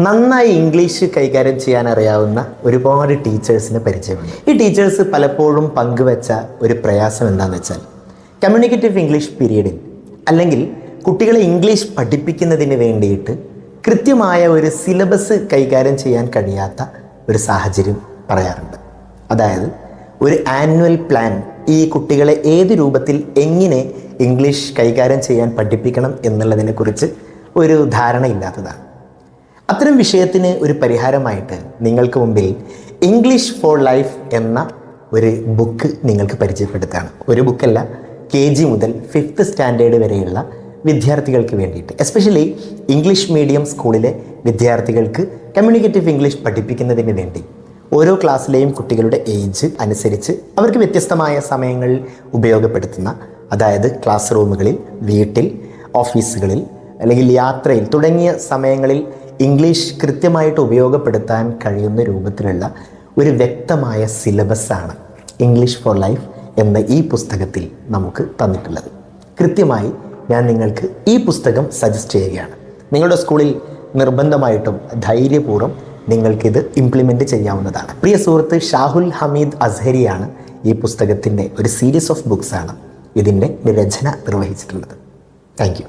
നന്നായി ഇംഗ്ലീഷ് കൈകാര്യം ചെയ്യാൻ അറിയാവുന്ന ഒരുപാട് ടീച്ചേഴ്സിന് പരിചയമുണ്ട്. ഈ ടീച്ചേഴ്സ് പലപ്പോഴും പങ്കുവെച്ച ഒരു പ്രയാസം എന്താണെന്ന് വെച്ചാൽ, കമ്മ്യൂണിക്കേറ്റീവ് ഇംഗ്ലീഷ് പീരീഡിൽ അല്ലെങ്കിൽ കുട്ടികളെ ഇംഗ്ലീഷ് പഠിപ്പിക്കുന്നതിന് വേണ്ടിയിട്ട് കൃത്യമായ ഒരു സിലബസ് കൈകാര്യം ചെയ്യാൻ കഴിയാത്ത ഒരു സാഹചര്യം പറയാറുണ്ട്. അതായത് ഒരു ആനുവൽ പ്ലാൻ ഈ കുട്ടികളെ ഏത് രൂപത്തിൽ എങ്ങനെ ഇംഗ്ലീഷ് കൈകാര്യം ചെയ്യാൻ പഠിപ്പിക്കണം എന്നുള്ളതിനെക്കുറിച്ച് ഒരു ധാരണയില്ലാത്തതാണ്. അത്തരം വിഷയത്തിന് ഒരു പരിഹാരമായിട്ട് നിങ്ങൾക്ക് മുമ്പിൽ ഇംഗ്ലീഷ് ഫോർ ലൈഫ് എന്ന ഒരു ബുക്ക് നിങ്ങൾക്ക് പരിചയപ്പെടുത്തുകയാണ്. ഒരു ബുക്കല്ല, KG മുതൽ 5th സ്റ്റാൻഡേർഡ് വരെയുള്ള വിദ്യാർത്ഥികൾക്ക് വേണ്ടിയിട്ട്, എസ്പെഷ്യലി ഇംഗ്ലീഷ് മീഡിയം സ്കൂളിലെ വിദ്യാർത്ഥികൾക്ക് കമ്മ്യൂണിക്കേറ്റീവ് ഇംഗ്ലീഷ് പഠിപ്പിക്കുന്നതിന് വേണ്ടി ഓരോ ക്ലാസ്സിലെയും കുട്ടികളുടെ ഏജ് അനുസരിച്ച് അവർക്ക് വ്യത്യസ്തമായ സമയങ്ങളിൽ ഉപയോഗപ്പെടുത്തുന്ന, അതായത് ക്ലാസ് റൂമുകളിൽ, വീട്ടിൽ, ഓഫീസുകളിൽ അല്ലെങ്കിൽ യാത്രയിൽ തുടങ്ങിയ സമയങ്ങളിൽ ഇംഗ്ലീഷ് കൃത്യമായിട്ട് ഉപയോഗപ്പെടുത്താൻ കഴിയുന്ന രൂപത്തിലുള്ള ഒരു വ്യക്തമായ സിലബസാണ് ഇംഗ്ലീഷ് ഫോർ ലൈഫ് എന്ന ഈ പുസ്തകത്തിൽ നമുക്ക് തന്നിട്ടുള്ളത്. കൃത്യമായി ഞാൻ നിങ്ങൾക്ക് ഈ പുസ്തകം സജസ്റ്റ് ചെയ്യുകയാണ്. നിങ്ങളുടെ സ്കൂളിൽ നിർബന്ധമായിട്ടും ധൈര്യപൂർവ്വം നിങ്ങൾക്കിത് ഇംപ്ലിമെൻ്റ് ചെയ്യാവുന്നതാണ്. പ്രിയ സുഹൃത്ത് ഷാഹുൽ ഹമീദ് അസ്ഹരിയാണ് ഈ പുസ്തകത്തിൻ്റെ ഒരു സീരീസ് ഓഫ് ബുക്സാണ് ഇതിൻ്റെ രചന നിർവഹിച്ചിട്ടുള്ളത്. Thank you.